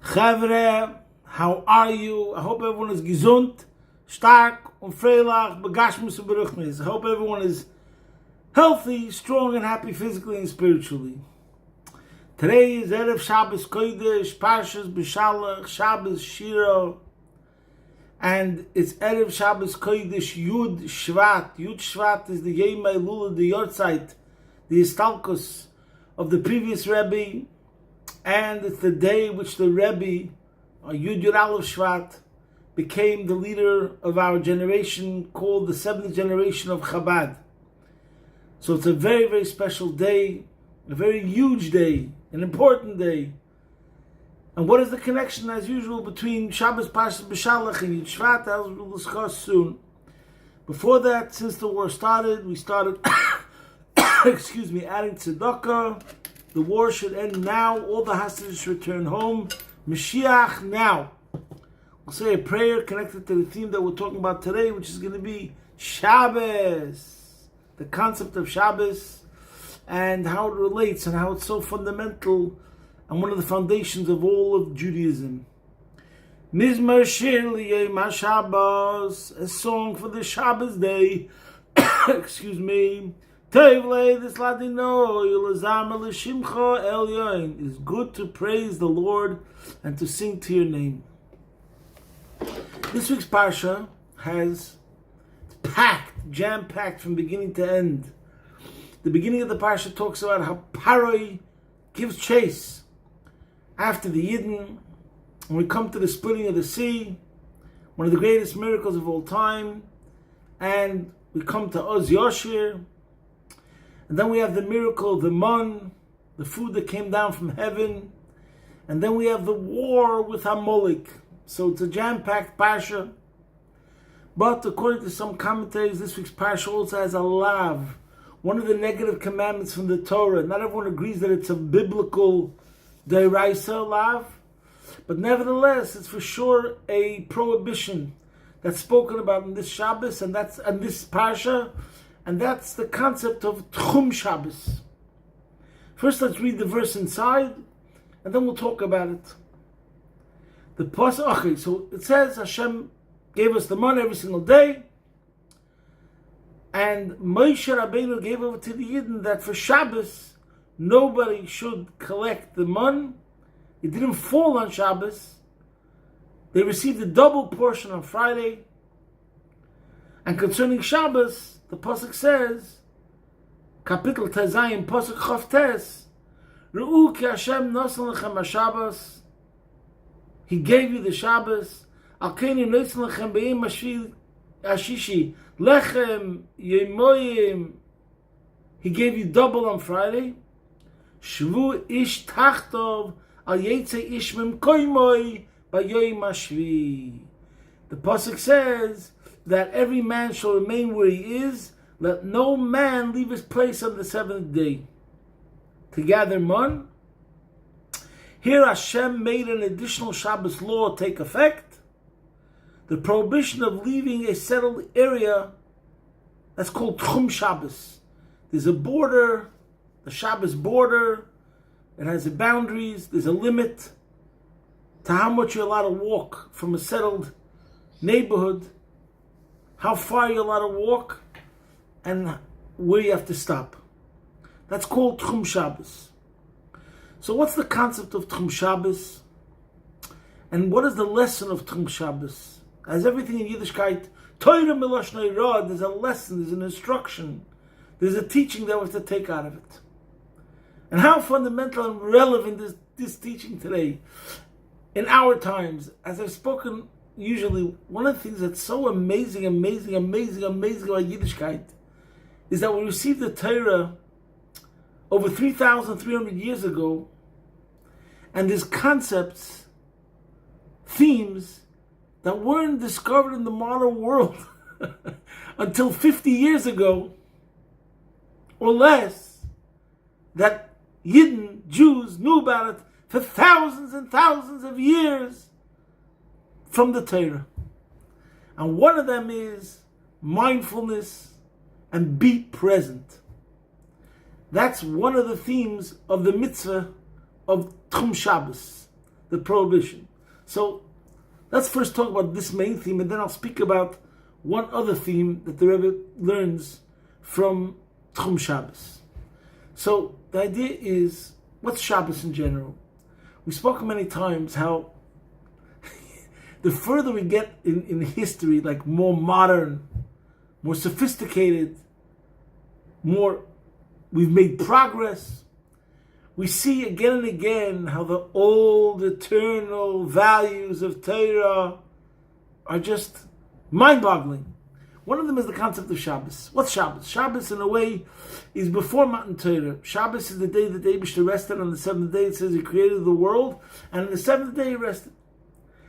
Chavre, how are you? I hope everyone is gesund, stark, und freilich, begashmus und beruchnis. I hope everyone is healthy, strong, and happy physically and spiritually. Today is Erev Shabbos Kodesh, Parshas, Beshalach, Shabbos Shira, and it's Erev Shabbos Kodesh Yud Shvat. Yud Shvat is the Yom Elul, the Yortzeit, the Istalkus of the previous Rabbi, and it's the day which the Rabbi, Yud Yud Aleph Shvat, became the leader of our generation, called the seventh generation of Chabad. So it's a very, very special day, a very huge day, an important day. And what is the connection, as usual, between Shabbos, Parshas, Beshalach, and Yud Shvat, as we'll discuss soon. Before that, since the war started, we started, adding tzedakah. The war should end now. All the hostages should return home. Mashiach now. We'll say a prayer connected to the theme that we're talking about today, which is going to be Shabbos. The concept of Shabbos and how it relates and how it's so fundamental and one of the foundations of all of Judaism. Mizmar Shir L'Yom HaShabbos, a song for the Shabbos day. Tevle this ladino yulazam l'shimcha elyon. It is good to praise the Lord and to sing to your name. This week's parsha has packed, jam-packed from beginning to end. The beginning of the parsha talks about how Paroi gives chase after the Yidden. When we come to the splitting of the sea, one of the greatest miracles of all time, and we come to Oz Yoshir. And then we have the miracle of the man, the food that came down from heaven. And then we have the war with Amalek. So it's a jam-packed parsha. But according to some commentaries, this week's parsha also has a lav, one of the negative commandments from the Torah. Not everyone agrees that it's a biblical deraisa lav, but nevertheless, it's for sure a prohibition that's spoken about in this Shabbos and this parsha. And that's the concept of Tchum Shabbos. First, let's read the verse inside, and then we'll talk about it. The pasuk. Okay, so it says Hashem gave us the manna every single day, and Moshe Rabbeinu gave over to the Yidden that for Shabbos nobody should collect the manna. It didn't fall on Shabbos. They received a double portion on Friday. And concerning Shabbos, the pasuk says, Kapitel Tezayim, pasuk Chavtes, Re'u ki Hashem nosan lechem HaShabbos. He gave you the Shabbos. Al keini nosan lechem be'im Hashishi, lechem yemoyim. He gave you double on Friday. Shvu ish tachtov al yetze ish mem koimoy b'yoyim hashvi. The pasuk says that every man shall remain where he is, let no man leave his place on the seventh day. To gather man. Here Hashem made an additional Shabbos law take effect. The prohibition of leaving a settled area, that's called Tchum Shabbos. There's a border, the Shabbos border, it has the boundaries, there's a limit to how much you're allowed to walk from a settled neighborhood, how far you're allowed to walk, and where you have to stop. That's called Tchum Shabbos. So what's the concept of Tchum Shabbos? And what is the lesson of Tchum Shabbos? As everything in Yiddishkeit, Torah Miloshnei Ra, there's a lesson, there's an instruction, there's a teaching that we have to take out of it. And how fundamental and relevant is this teaching today? In our times, as I've spoken usually, one of the things that's so amazing about Yiddishkeit is that we received the Torah over 3,300 years ago, and there's concepts, themes that weren't discovered in the modern world until 50 years ago or less, that Yidden, Jews, knew about it for thousands and thousands of years from the Torah. And one of them is mindfulness and be present. That's one of the themes of the mitzvah of Tchum Shabbos. the prohibition. So let's first talk about this main theme, and then I'll speak about one other theme that the Rebbe learns from Tchum Shabbos. So the idea is, what's Shabbos in general? We spoke many times how the further we get in history, like more modern, more sophisticated, more we've made progress, we see again and again how the old eternal values of Torah are just mind-boggling. One of them is the concept of Shabbos. What's Shabbos? Shabbos, in a way, is before Matan Torah. Shabbos is the day that the Eibishter rested. On the seventh day, it says He created the world, and on the seventh day He rested.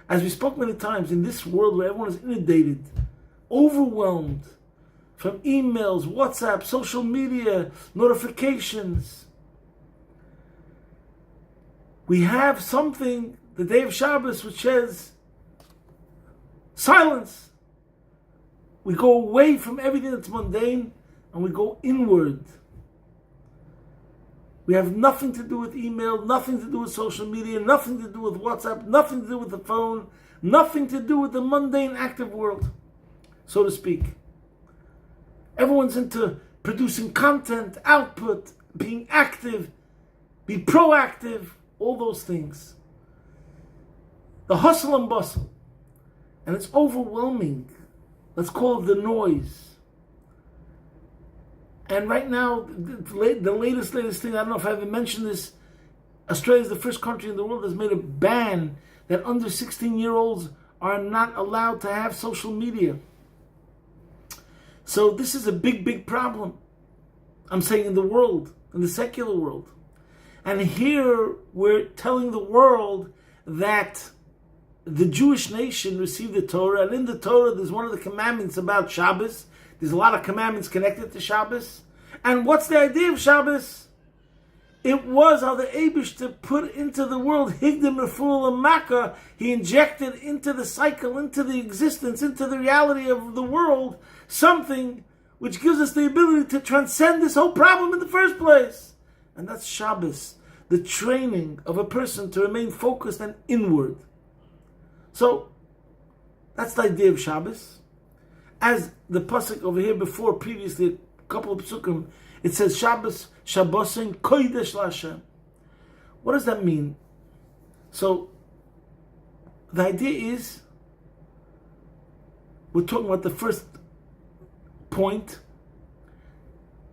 As we spoke many times, in this world where everyone is inundated, overwhelmed, from emails, WhatsApp, social media, notifications, we have something, the day of Shabbos, which says silence. We go away from everything that's mundane and we go inward. We have nothing to do with email, nothing to do with social media, nothing to do with WhatsApp, nothing to do with the phone, nothing to do with the mundane active world, so to speak. Everyone's into producing content, output, being active, be proactive, all those things. The hustle and bustle. And it's overwhelming. Let's call it the noise. And right now, the latest thing, I don't know if I ever mentioned this, Australia is the first country in the world that's made a ban that under 16-year-olds are not allowed to have social media. So this is a big, big problem. I'm saying in the world, in the secular world. And here we're telling the world that the Jewish nation received the Torah, and in the Torah there's one of the commandments about Shabbos. There's a lot of commandments connected to Shabbos. And what's the idea of Shabbos? It was how the Eibishter put into the world, Higdim Refuah L'Maka, He injected into the cycle, into the existence, into the reality of the world, something which gives us the ability to transcend this whole problem in the first place. And that's Shabbos, the training of a person to remain focused and inward. So, that's the idea of Shabbos. As the pasuk over here before, previously, a couple of psukim, it says Shabbos, Shabbosin, Kodesh L'Hashem. What does that mean? So, the idea is, we're talking about the first point.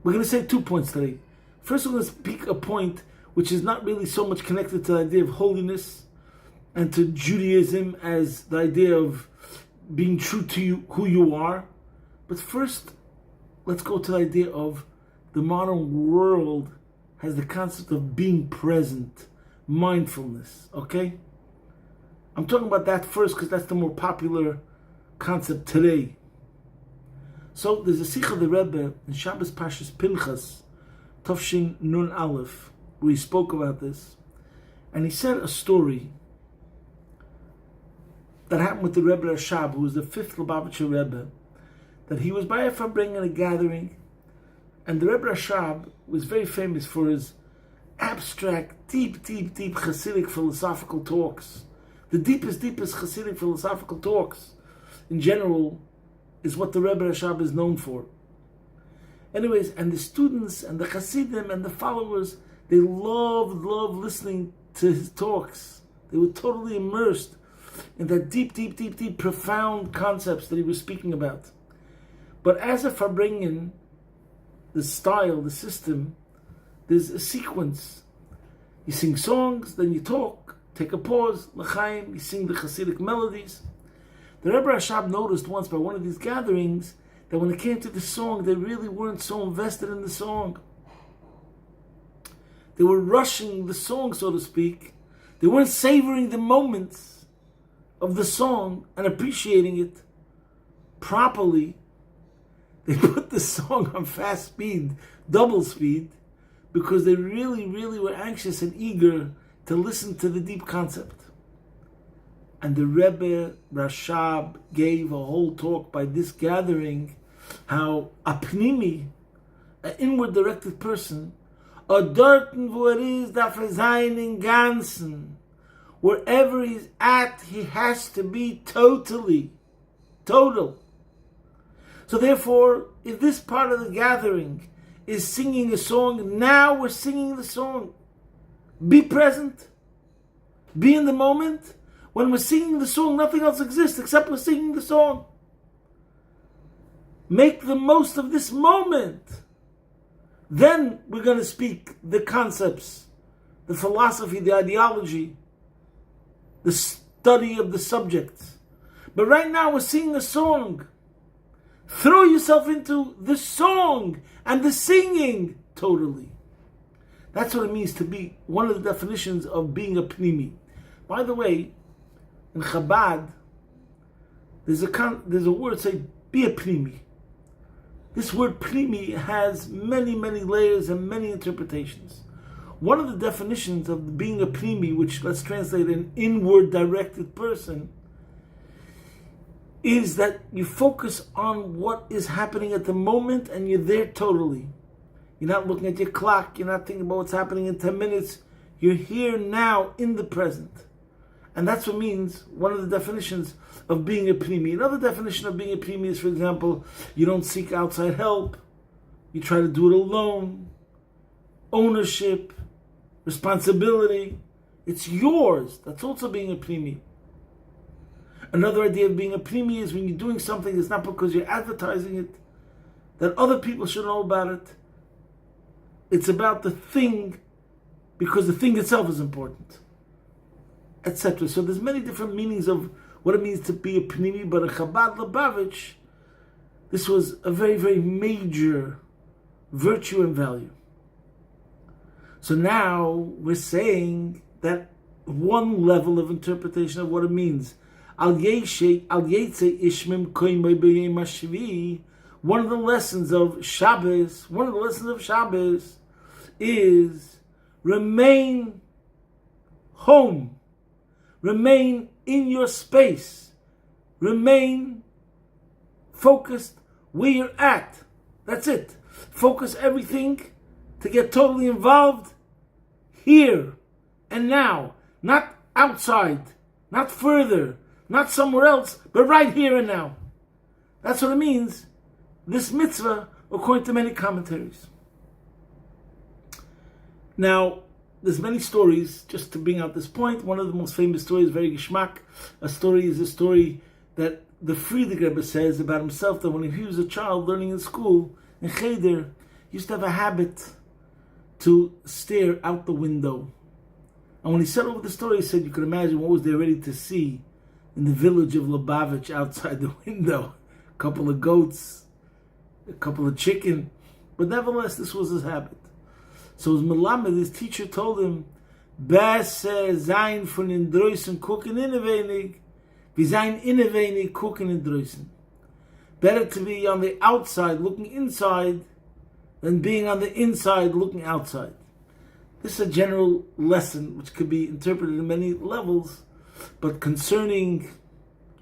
We're going to say 2 points today. First, we're going to speak a point which is not really so much connected to the idea of holiness and to Judaism as the idea of being true to you, who you are. But first, let's go to the idea of the modern world has the concept of being present, mindfulness, okay? I'm talking about that first because that's the more popular concept today. So there's a Sikha of the Rebbe in Shabbos Parshas Pinchas, Tofshin Nun Aleph, where he spoke about this. And he said a story that happened with the Rebbe Rashab, who was the fifth Lubavitcher Rebbe, that he was by a Fabring in a gathering, and the Rebbe Rashab was very famous for his abstract, deep Hasidic philosophical talks. The deepest Hasidic philosophical talks, in general, is what the Rebbe Rashab is known for. Anyways, and the students and the Hasidim and the followers, they loved listening to his talks. They were totally immersed in that deep, profound concepts that he was speaking about. But as a Farbrengen, the style, the system, there's a sequence. You sing songs, then you talk, take a pause, l'chaim, you sing the Hasidic melodies. The Rebbe Rashab noticed once by one of these gatherings that when it came to the song, they really weren't so invested in the song. They were rushing the song, so to speak. They weren't savoring the moments of the song and appreciating it properly. They put the song on fast speed, double speed, because they really were anxious and eager to listen to the deep concept. And the Rebbe Rashab gave a whole talk by this gathering, how a pnimi, an inward directed person, a dorten wo is darf sein in ganzen, Wherever he's at, he has to be total. So therefore, if this part of the gathering is singing a song, now we're singing the song. Be present. Be in the moment. When we're singing the song, nothing else exists except we're singing the song. Make the most of this moment. Then we're going to speak the concepts, the philosophy, the ideology, the study of the subject. But right now we're singing a song. Throw yourself into the song and the singing totally. That's what it means to be, one of the definitions of being a pnimi. By the way, in Chabad, there's a word, say, be a pnimi. This word pnimi has many, many layers and many interpretations. One of the definitions of being a pnimi, which let's translate an inward directed person, is that you focus on what is happening at the moment and you're there totally. You're not looking at your clock, you're not thinking about what's happening in 10 minutes. You're here now in the present. And that's what means one of the definitions of being a pnimi. Another definition of being a pnimi is, for example, you don't seek outside help. You try to do it alone. Ownership, responsibility. It's yours. That's also being a pnimi. Another idea of being a pnimi is when you're doing something, it's not because you're advertising it, that other people should know about it. It's about the thing, because the thing itself is important, etc. So there's many different meanings of what it means to be a pnimi, but in Chabad Lubavitch, this was a very, very major virtue and value. So now we're saying that one level of interpretation of what it means. One of the lessons of Shabbos, is remain home, remain in your space, remain focused where you're at. That's it. Focus everything to get totally involved here and now, not outside, not further, not somewhere else, but right here and now. That's what it means, this mitzvah, according to many commentaries. Now, there's many stories, just to bring out this point. One of the most famous stories, very geschmack, a story that the Friedrich Rebbe says about himself, that when he was a child learning in school, in Cheder, he used to have a habit to stare out the window. And when he said over the story, he said you could imagine what was there ready to see in the village of Lubavitch outside the window. A couple of goats, a couple of chicken. But nevertheless, this was his habit. So his Melamed, his teacher, told him, Besser sein von den Drößen gucken innewenig, wie sein innewenig gucken in Drößen. Better to be on the outside looking inside than being on the inside looking outside. This is a general lesson which could be interpreted in many levels, but concerning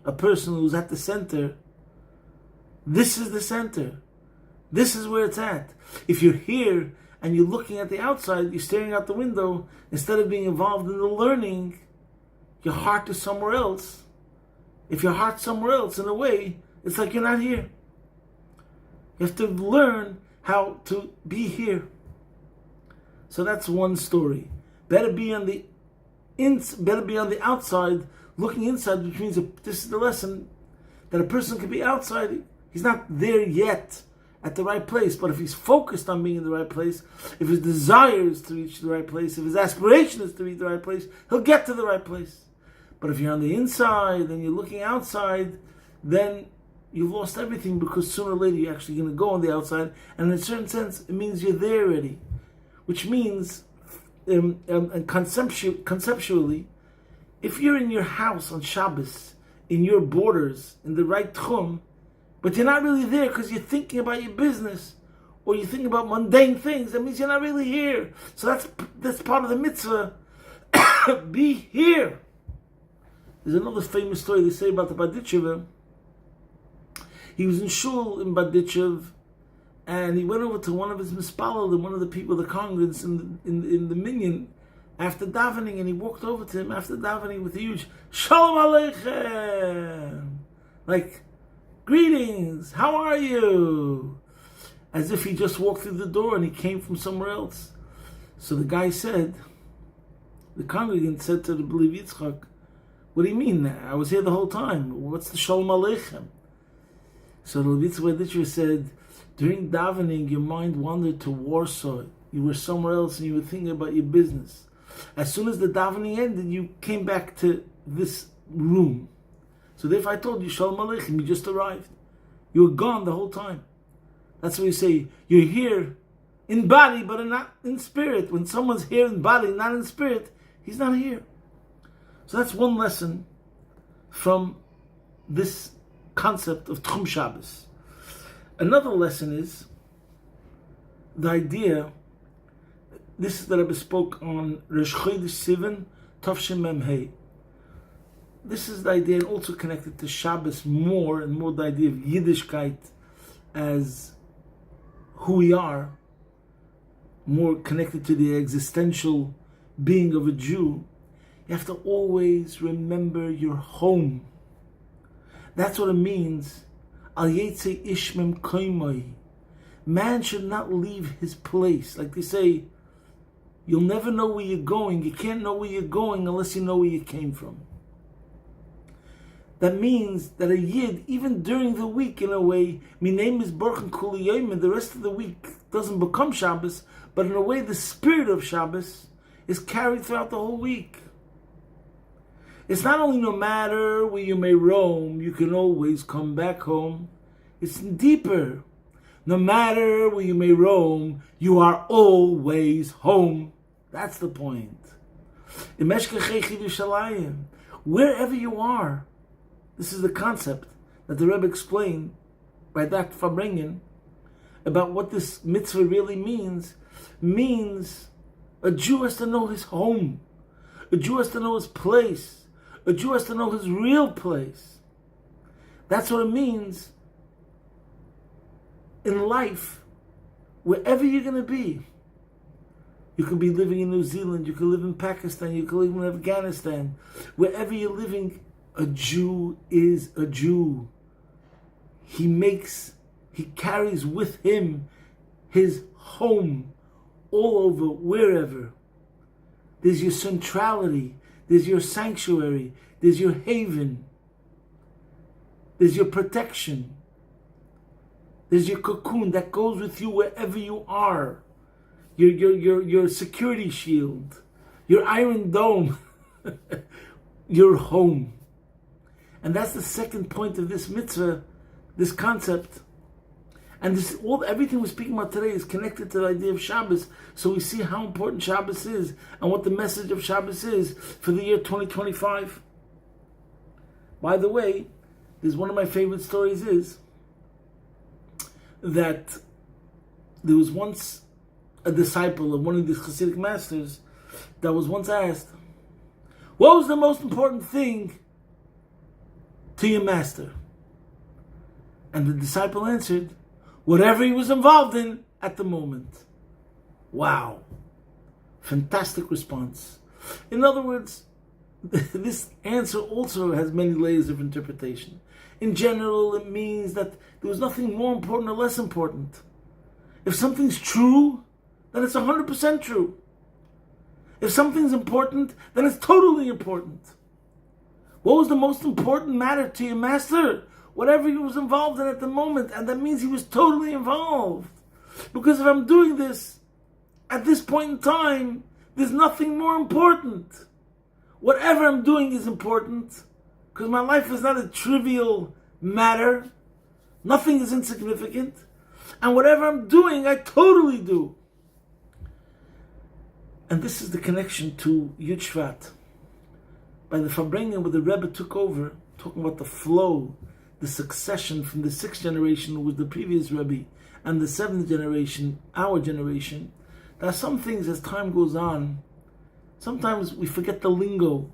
a person who's at the center, this is the center. This is where it's at. If you're here and you're looking at the outside, you're staring out the window, instead of being involved in the learning, your heart is somewhere else. If your heart's somewhere else, in a way, it's like you're not here. You have to learn how to be here. So that's one story. Better be on the outside, looking inside, which means this is the lesson, that a person can be outside. He's not there yet at the right place, but if he's focused on being in the right place, if his desire is to reach the right place, if his aspiration is to reach the right place, he'll get to the right place. But if you're on the inside and you're looking outside, then you've lost everything, because sooner or later you're actually going to go on the outside, and in a certain sense it means you're there already, which means conceptually, if you're in your house on Shabbos, in your borders, in the right tchum, but you're not really there because you're thinking about your business or you're thinking about mundane things, that means you're not really here. So that's part of the mitzvah. Be here. There's another famous story they say about the Baditchev. He was in shul in Baditchev, and he went over to one of his mispalel, and one of the people, the congregants in the minyan, after davening, and he walked over to him after davening with a huge Shalom Aleichem, like, greetings, how are you? As if he just walked through the door and he came from somewhere else. So the guy said, the congregant said to the B'lev Yitzchak, what do you mean? I was here the whole time. What's the Shalom Aleichem? So the Levitzer said, during davening, your mind wandered to Warsaw. You were somewhere else and you were thinking about your business. As soon as the davening ended, you came back to this room. So therefore I told you, Shalom Aleichem, you just arrived. You were gone the whole time. That's why you say, you're here in body, but not in spirit. When someone's here in body, not in spirit, he's not here. So that's one lesson from this concept of Tchum Shabbos. Another lesson is the idea, this is that Rabbi spoke on Rosh Chodesh Sivan, Tavshin Mem Hey. This is the idea, and also connected to Shabbos more and more, the idea of Yiddishkeit as who we are, more connected to the existential being of a Jew. You have to always remember your home. That's what it means. Al Yetze Ishmem Koimoi. Man should not leave his place. Like they say, you'll never know where you're going. You can't know where you're going unless you know where you came from. That means that a Yid, even during the week in a way, my name is Baruch and Kuli Yom, and the rest of the week doesn't become Shabbos, but in a way the spirit of Shabbos is carried throughout the whole week. It's not only no matter where you may roam, you can always come back home. It's deeper. No matter where you may roam, you are always home. That's the point. Wherever you are, this is the concept that the Rebbe explained by Dr. Fabrengen about what this mitzvah really means. Means a Jew has to know his home. A Jew has to know his place. A Jew has to know his real place. That's what it means in life, wherever you're going to be. You could be living in New Zealand, you could live in Pakistan, you could live in Afghanistan. Wherever you're living, a Jew is a Jew. He carries with him his home all over, wherever. There's your centrality, there's your sanctuary, there's your haven, there's your protection, there's your cocoon that goes with you wherever you are, your security shield, your iron dome, your home. And that's the second point of this mitzvah, this concept. And everything we're speaking about today is connected to the idea of Shabbos. So we see how important Shabbos is and what the message of Shabbos is for the year 2025. By the way, there's one of my favorite stories is that there was once a disciple of one of these Hasidic masters that was once asked, what was the most important thing to your master? And the disciple answered, whatever he was involved in at the moment. Wow. Fantastic response. In other words, this answer also has many layers of interpretation. In general, it means that there was nothing more important or less important. If something's true, then it's 100% true. If something's important, then it's totally important. What was the most important matter to your master? Whatever he was involved in at the moment, and that means he was totally involved. Because if I'm doing this at this point in time, there's nothing more important. Whatever I'm doing is important, because my life is not a trivial matter. Nothing is insignificant. And whatever I'm doing, I totally do. And this is the connection to Yud Shvat. By the Fabrengen, where the Rebbe took over, talking about the flow, the succession from the 6th generation, who was the previous Rabbi, and the 7th generation, our generation. There are some things as time goes on, sometimes we forget the lingo,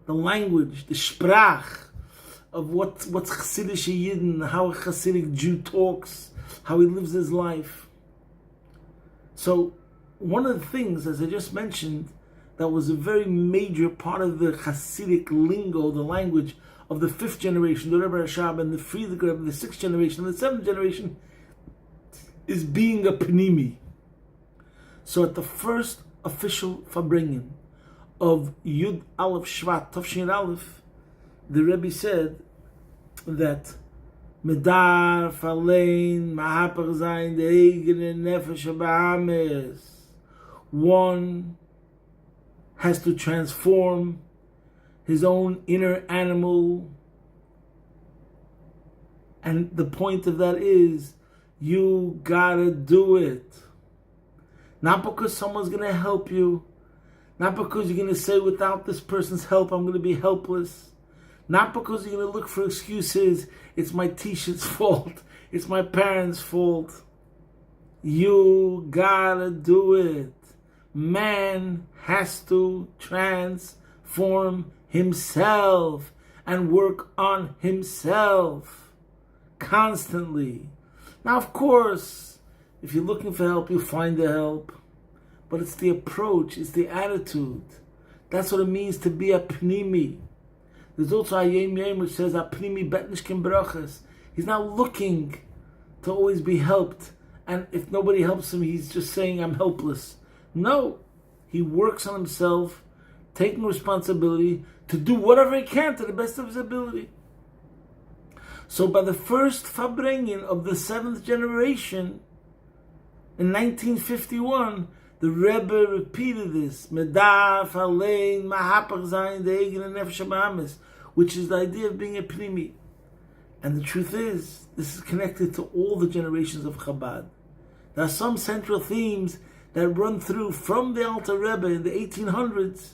the language, the sprach of what's Chassidish Yidden, how a Chassidic Jew talks, how he lives his life. So one of the things, as I just mentioned, that was a very major part of the Hasidic lingo, the language of the 5th generation, the Rebbe Rashab, and the Friedrich Rebbe, the 6th generation, and the 7th generation, is being a Pnimi. So at the first official Farbrengen of Yud Aleph Shvat Tafshin Aleph, the Rebbe said that Medar Falein Mahapach Zayin De'egen Nefesh Ba'ames, one has to transform his own inner animal, and the point of that is you gotta do it. Not because someone's gonna help you, not because you're gonna say without this person's help I'm gonna be helpless, not because you're gonna look for excuses, it's my t-shirt's fault, it's my parents' fault. You gotta do it. Man has to transform himself and work on himself constantly. Now, of course, if you're looking for help, you'll find the help. But it's the approach, it's the attitude. That's what it means to be a pnimi. There's also a yem yem which says a pnimi betnishkim brachas. He's not looking to always be helped. And if nobody helps him, he's just saying, I'm helpless. No, he works on himself, taking responsibility to do whatever he can to the best of his ability. So by the first Farbrengen of the 7th generation, in 1951, the Rebbe repeated this, Medar Falein Mahapach Zayin De'egen Nefesh Ba'ames, which is the idea of being a Pnimi. And the truth is, this is connected to all the generations of Chabad. There are some central themes that run through from the Alter Rebbe in the 1800s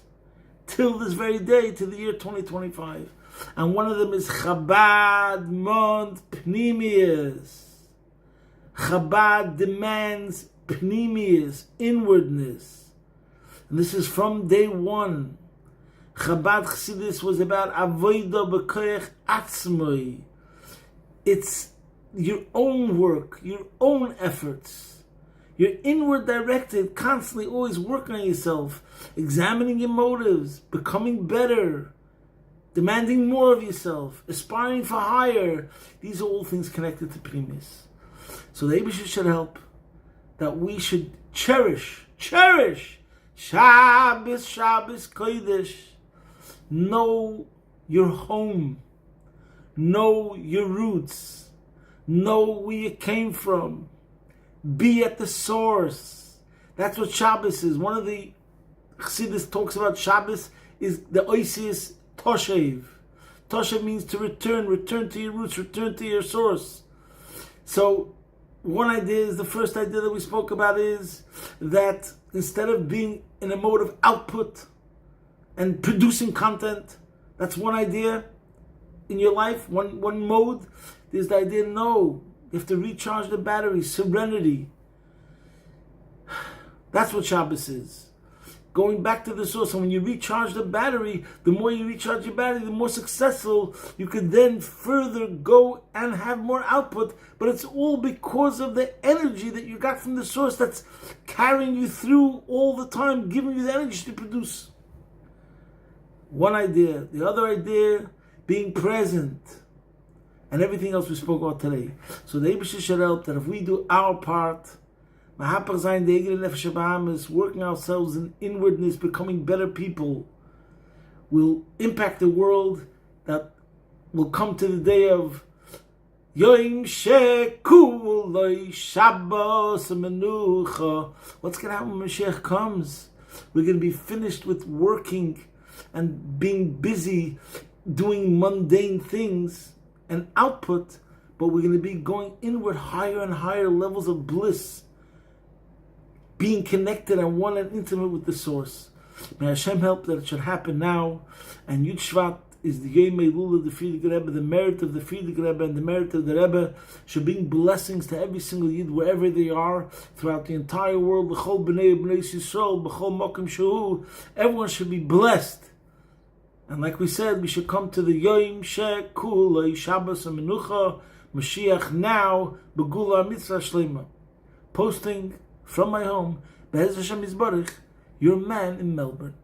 till this very day, to the year 2025. And one of them is Chabad Mond Pnimius. Chabad demands Pnimius, inwardness. And this is from day one. Chabad Chassidus was about Avodah B'koyach Atzmoi. It's your own work, your own efforts. You're inward directed, constantly always working on yourself, examining your motives, becoming better, demanding more of yourself, aspiring for higher. These are all things connected to Primus. So the Eibusher should help that we should cherish Shabbos Kodesh. Know your home, know your roots, know where you came from. Be at the source. That's what Shabbos is. One of the Chassidus talks about Shabbos is the Oisius Toshev. Toshev means to return to your roots, return to your source. So one idea is, the first idea that we spoke about is that instead of being in a mode of output and producing content, that's one idea in your life, one mode. There's the idea, no, you have to recharge the battery, serenity. That's what Shabbos is. Going back to the source. And when you recharge the battery, the more you recharge your battery, the more successful you could then further go and have more output. But it's all because of the energy that you got from the source that's carrying you through all the time, giving you the energy to produce. One idea. The other idea, being present. And everything else we spoke about today. So the Eibusher should help that if we do our part, working ourselves in inwardness, becoming better people, will impact the world, that will come to the day of Yom Shekuloi Shabbos Menucha. What's going to happen when Mashiach comes? We're going to be finished with working and being busy doing mundane things and output, but we're going to be going inward, higher and higher levels of bliss, being connected and one and intimate with the source. May Hashem help that it should happen now. And Yud Shvat is the Yom Elul of the Friedrich Rebbe. The merit of the Friedrich Rebbe and the merit of the Rebbe should bring blessings to every single Yid wherever they are throughout the entire world. L'chol b'nei Yisrael, b'chol makom shehu. Everyone should be blessed. And like we said, we should come to the Yom Shekuloi Shabbos Menucha Mashiach now, Begula Mitzvah Shlema. Posting from my home, Be'ez Hashem Yisbarach, your man in Melbourne.